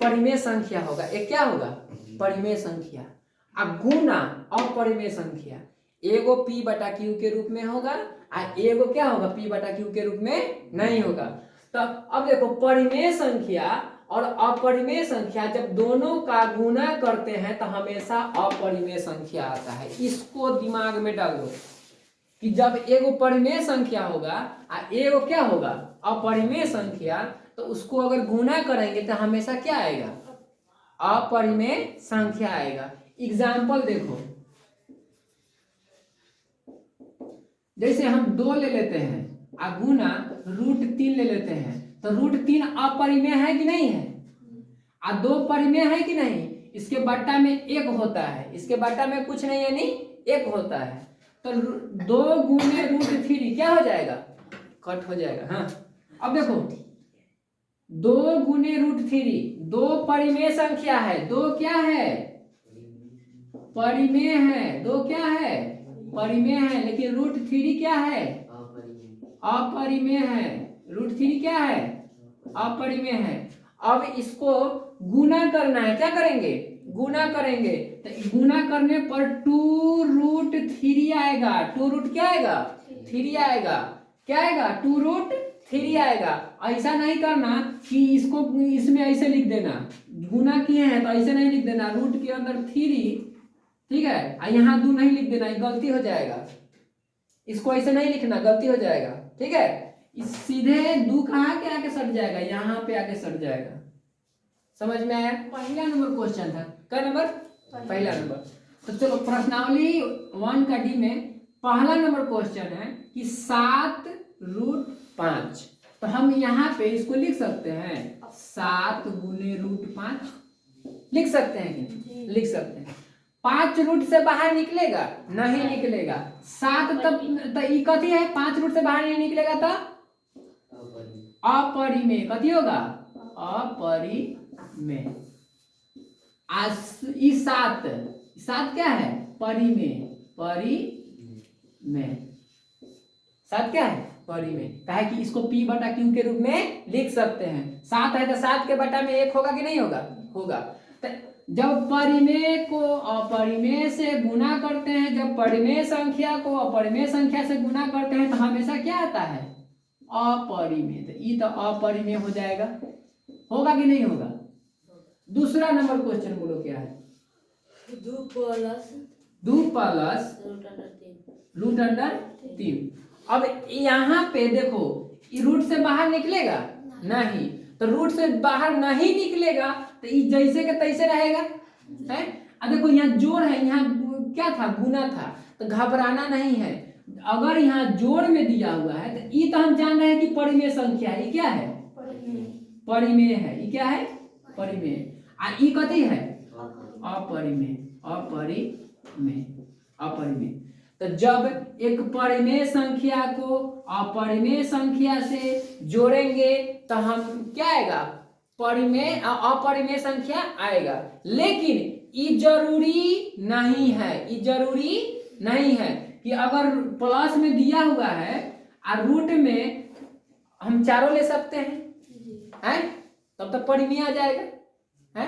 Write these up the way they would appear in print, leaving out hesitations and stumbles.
परिमेय संख्या होगा, एक क्या होगा परिमेय संख्या। अब गुना अपरिमेय संख्या, एगो पी बटा क्यू के रूप में होगा और एगो क्या होगा पी बटा क्यू के रूप में नहीं होगा। तो अब देखो परिमेय संख्या और अपरिमेय संख्या जब दोनों का गुना करते हैं तो हमेशा अपरिमेय संख्या आता है। इसको दिमाग में डाल दो कि जब एगो परिमेय संख्या होगा और एगो क्या होगा अपरिमेय संख्या, तो उसको अगर गुना करेंगे तो हमेशा क्या आएगा अपरिमेय संख्या आएगा। एग्जाम्पल देखो, जैसे हम 2 ले लेते हैं और गुना √3 ले लेते हैं, तो √3 अपरिमेय है कि नहीं है और 2 परिमेय है कि नहीं। इसके बट्टा में 1 होता है, इसके बट्टा में कुछ नहीं यानी 1 होता है, तो 2 गुने √3 क्या हो जाएगा कट हो जाएगा। हाँ अब देखो 2 गुने √3 2 परिमेय संख्या है, 2 क्या है परिमेय है, 2 क्या है परिमेय है, लेकिन √3 क्या है अपरिमेय है। √3 क्या है अपरिमेय है। अब इसको गुना करना है, क्या करेंगे गुना करेंगे, तो गुना करने पर 2√3 आएगा। 2 क्या आएगा 3 आएगा, क्या आएगा 2√3 आएगा। ऐसा नहीं करना कि इसको इसमें ऐसे लिख देना, गुना किए हैं तो ऐसे नहीं लिख देना रूट के अंदर 3, ठीक है, यहाँ 2 नहीं लिख देना, गलती हो जाएगा। इसको ऐसे नहीं लिखना, गलती हो जाएगा, ठीक है। इस सीधे 2 कहाँ के आके सट जाएगा, यहाँ पे आके सट जाएगा। समझ में आया। पहला नंबर क्वेश्चन था, क्या नंबर पहला नंबर। तो चलो प्रश्नावली 1 का डी में पहला नंबर क्वेश्चन है कि 7√5। तो हम यहाँ पे इसको लिख सकते हैं 7 गुने √5 लिख सकते हैं कि लिख सकते हैं। 5 रूट से बाहर निकलेगा नहीं निकलेगा। 7 तब तो कथी है 5 रूट से बाहर नहीं निकलेगा तो अपरिमेय, कथी होगा अपरिमेय। ई 7 क्या है परिमेय, परिमेय 7 क्या है परिमेय। कहे कि इसको p बटा q के रूप में लिख सकते हैं। 7 है तो 7 के बटा में 1 होगा कि नहीं होगा होगा। तो जब परिमेय को अपरिमेय से गुना करते हैं, जब परिमेय संख्या को अपरिमेय संख्या से गुना करते हैं तो हमेशा क्या आता है अपरिमेय। तो ये तो अपरिमेय हो जाएगा, होगा कि नहीं होगा। दूसरा नंबर क्वेश्चन बोलो क्या है 2 प्लस √3। अब यहाँ पे देखो रूट से बाहर निकलेगा नहीं, तो रूट से बाहर नहीं निकलेगा तो ये जैसे के तैसे रहेगा है। अब देखो यहाँ जोड़ है, यहाँ क्या था गुना था, तो घबराना नहीं है। अगर यहाँ जोड़ में दिया हुआ है तो ये तो हम जान रहे हैं कि परिमेय संख्या है, ये क्या है परिमेय है, ये क्या है परिमेय। और ये कथी है अपरिमेय, अपरिमेय अपरिमेय। तो जब एक परिमेय संख्या को अपरिमेय संख्या से जोड़ेंगे तो हम क्या आएगा परिमेय अपरिमेय संख्या आएगा। लेकिन ये जरूरी नहीं है, ये जरूरी नहीं है कि अगर प्लस में दिया हुआ है और रूट में हम चारों ले सकते हैं तब तक परिमेय आ जाएगा है।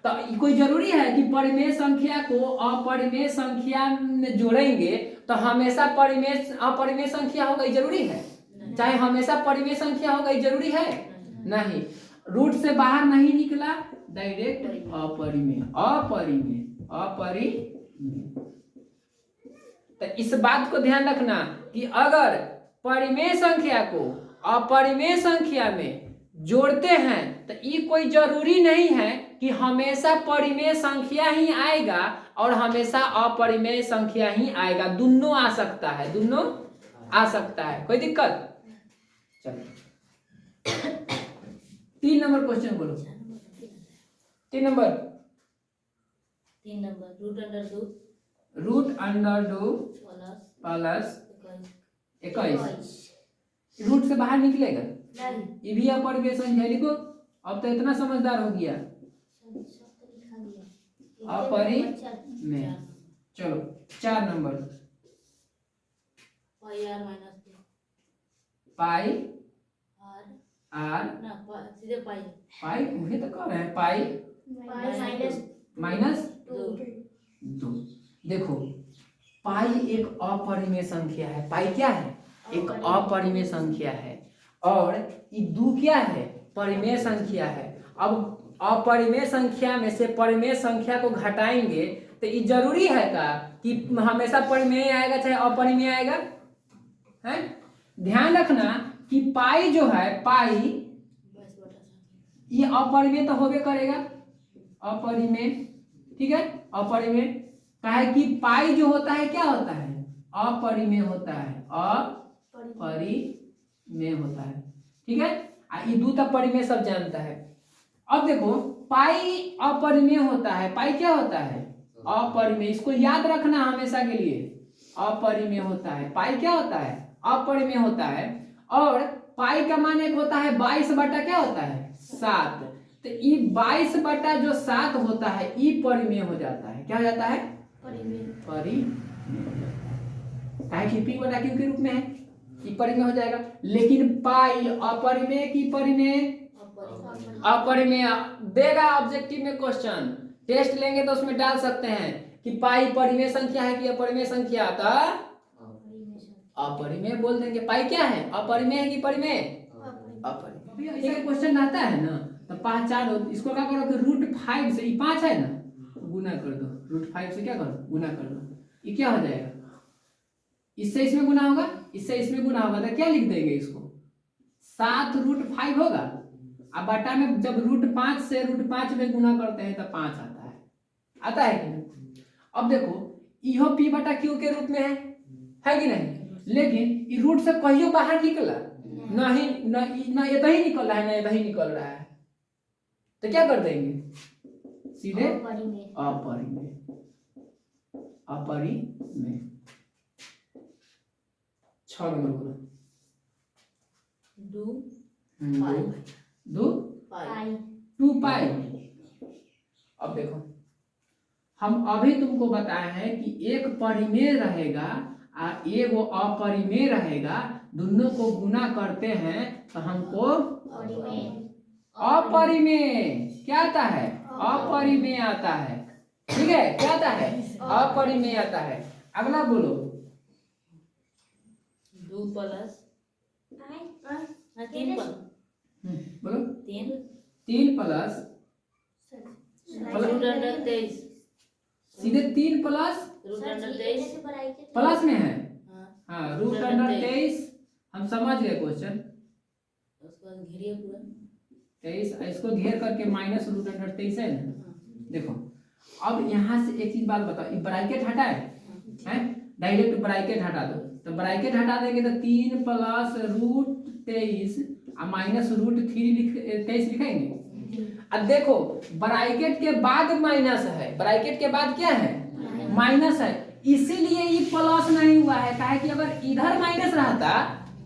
तो कोई जरूरी है कि परिमेय संख्या को अपरिमेय संख्या में जोड़ेंगे तो हमेशा परिमेय अपरिमेय संख्या होगा, ये जरूरी है। चाहे हमेशा परिमेय संख्या होगा, ये जरूरी है नहीं। रूट से बाहर नहीं निकला डायरेक्ट अपरिमेय अपरिमेय अपरिमेय। तो इस बात को ध्यान रखना कि अगर परिमेय संख्या को अपरिमेय संख्या में जोड़ते हैं तो ये कोई जरूरी नहीं है कि हमेशा परिमेय संख्या ही आएगा और हमेशा अपरिमेय संख्या ही आएगा। दोनों आ सकता है, दोनों आ सकता है, कोई दिक्कत। चलो 3 नंबर क्वेश्चन बोलो। 3 नंबर √2 प्लस 21 रूट से बाहर निकलेगा ये भी अपरिमेय संख्या लिखो। अब तो इतना समझदार हो गया अपरिमेय। चलो 4 नंबर पाई आर ना सीधे पाई पाई वही तो कह रहे हैं पाई माइनस 2। देखो पाई एक अपरिमेय संख्या है। पाई क्या है? एक अपरिमेय संख्या है। और ये 2 क्या है? परिमेय संख्या है। अब अपरिमेय संख्या में से परिमेय संख्या को घटाएंगे तो ये जरूरी है का कि हमेशा परिमेय आएगा चाहे अपरिमेय आएगा? है ध्यान रखना कि पाई जो है पाई ये अपरिमेय तो होबे करेगा, अपरिमेय। ठीक है, अपरिमेय काहे कि पाई जो होता है क्या होता है? अपरिमेय होता है, अपरिमेय होता है। ठीक है, ये 2 तक परिमेय सब जानता है। अब देखो पाई अपरिमेय होता है। पाई क्या होता है? अपरिमेय। इसको याद रखना हमेशा के लिए, अपरिमेय होता है। पाई क्या होता है? अपरिमेय होता है। और पाई का मान एक होता है 22 बटा क्या होता है? 7। तो ये 22 बटा जो 7 होता है ये परिमेय हो जाता है। क्या हो जाता है? परिमेय। काहे कि p बटा q के रूप में है, ये परिमेय हो जाएगा। लेकिन पाई अपरिमेय की परिमेय? अपरिमेय देगा ऑब्जेक्टिव में क्वेश्चन। टेस्ट लेंगे तो उसमें डाल सकते हैं कि पाई परिमेय संख्या है कि अपरिमेय संख्या? अपरिमेय बोल देंगे। पाई क्या है? अपरिमेय है कि परिमेय? अपरिमेय। ऐसा क्वेश्चन आता है ना तो पहचानो। इसको क्या करो कि √5 से, ये 5 है ना, गुना कर दो। √5 से क्या करो? गुना कर दो। ये क्या हो जाएगा? इससे इसमें गुना होगा, इससे इसमें गुना होगा तो क्या लिख देंगे इसको? 7√5 होगा। अब बटा में जब √5 से √5 में गुना करते हैं तो 5 आता है। आता है कि नहीं? अब देखो इहो p बटा q के रूप में है कि नहीं? लेकिन ये रूट से कहियो बाहर निकला नहीं, ना ये तो ही निकल रहा है ना ये तो ही निकल रहा है। तो क्या कर देंगे? सीधे अपरिमेय। अपरिमेय 6 नंबर बोलो। 2 पाई। अब देखो हम अभी तुमको बताए हैं कि एक परिमेय रहेगा और एगो अपरिमेय रहेगा। दोनों को गुना करते हैं तो हमको अपरिमेय क्या आता है? अपरिमेय आता है। ठीक है, क्या आता है? अपरिमेय आता है। अगला बोलो। 2 प्लस 3 बोलो 3 प्लस √23 सीधे 3 प्लस प्लस में है। हाँ √23 हम समझ गए क्वेश्चन। उसको घेरिए पूरा 23 इसको घेर करके माइनस √23 है ना। देखो अब यहाँ से एक चीज बात बताओ, ये ब्रैकेट हटाए हैं, डायरेक्ट ब्रैकेट हटा दो। तो ब्रैकेट हटा देंगे तो 3 प्लस √23 और माइनस √23 लिखेंगे। अब देखो ब्रैकेट के बाद माइनस है, ब्रैकेट के बाद क्या है? माइनस है। इसीलिए ये प्लस नहीं हुआ है। काहे कि अगर इधर माइनस रहता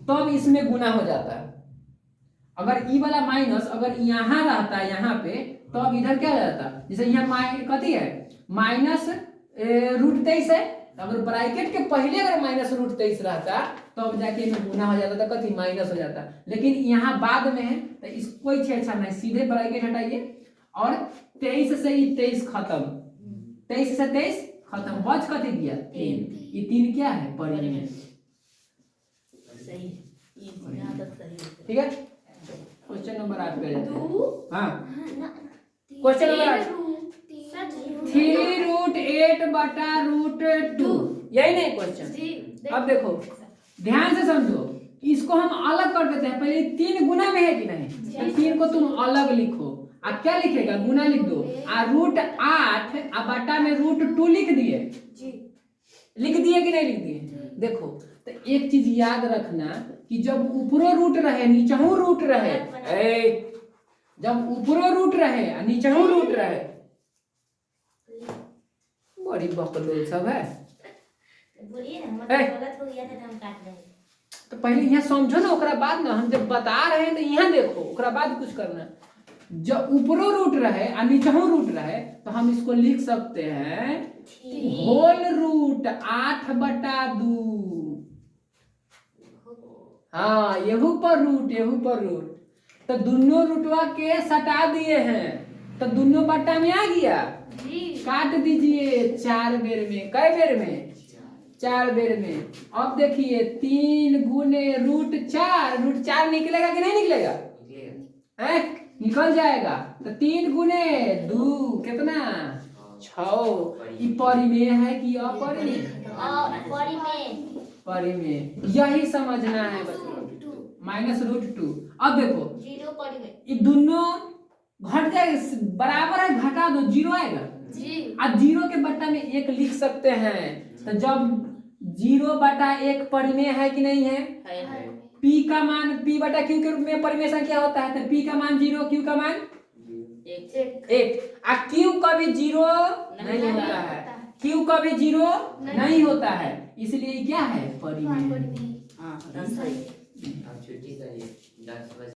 तो अब इसमें गुना हो जाता। अगर ई वाला माइनस अगर यहाँ रहता यहाँ पे तो अब इधर क्या हो जाता? जैसे यहाँ कथी है? माइनस √23 है। अगर ब्रैकेट के पहले अगर माइनस √23 रहता तो अब जाके में गुना हो जाता था, कथी माइनस हो जाता। लेकिन यहाँ बाद में है तो इस कोई छेड़छाड़ नहीं, सीधे ब्रैकेट हटाइए और 23 से ही 23 खत्म। 23 से 23 खत्म, बच कथी दिया? 3। ये 3 क्या है? परिमेय। सही है, यहाँ तक सही है। ठीक है, क्वेश्चन नंबर 8 पे जाते हैं। हाँ क्वेश्चन नंबर 8 3√8 बटा √2 यही नहीं क्वेश्चन। अब देखो ध्यान से समझो, इसको हम अलग कर देते हैं। पहले 3 गुना में है कि नहीं, तो 3 को तुम अलग लिखो। अब क्या लिखेगा? गुना लिख दो। √8 बटा में √2 लिख दिए। लिख दिए कि नहीं लिख दिए? देखो तो एक चीज याद रखना कि जब ऊपरो रूट रहे नीचहू रूट रहे, जब ऊपरो रूट रहे और नीचहू रूट रहे, बड़ी बकलोल सब है। तो पहले यहाँ समझो ना, ओकरा बाद ना हम जब बता रहे हैं तो यहाँ देखो, ओकरा बाद कुछ करना। जब ऊपरो रूट रहे और नीचहू रूट रहे तो हम इसको लिख सकते हैं होल रूट 8 बटा 2। हाँ यहू पर रूट, यहू पर रूट। तो दोनों रूटवा के सटा दिए हैं तो दोनों बट्टा में आ गया। जी काट दीजिए 4 बेर में। कै बेर में? 4 बेर में। अब देखिए 3 गुने √4, √4 निकलेगा कि नहीं निकलेगा? है निकल जाएगा। तो 3 गुने 2 कितना? 6। ये परिमेय है कि अपरिमेय? परिमेय। यही समझना है बच्चों। -√2। अब देखो 0 परिमेय। ये दोनों घट जाएगा, बराबर है, घटा दो 0 आएगा। जी अब 0 के बट्टा में 1 लिख सकते हैं। तो जब 0/1 परिमेय है कि नहीं है? P का मान P/Q के रूप में परिमेय संख्या होता है। तो P का मान 0, Q का मान 1। Q कभी 0 नहीं होता है। Q कभी 0 नहीं होता है, इसलिए क्या है? परिमेय। हाँ सही। आप छुट्टी करिए 10 बजे।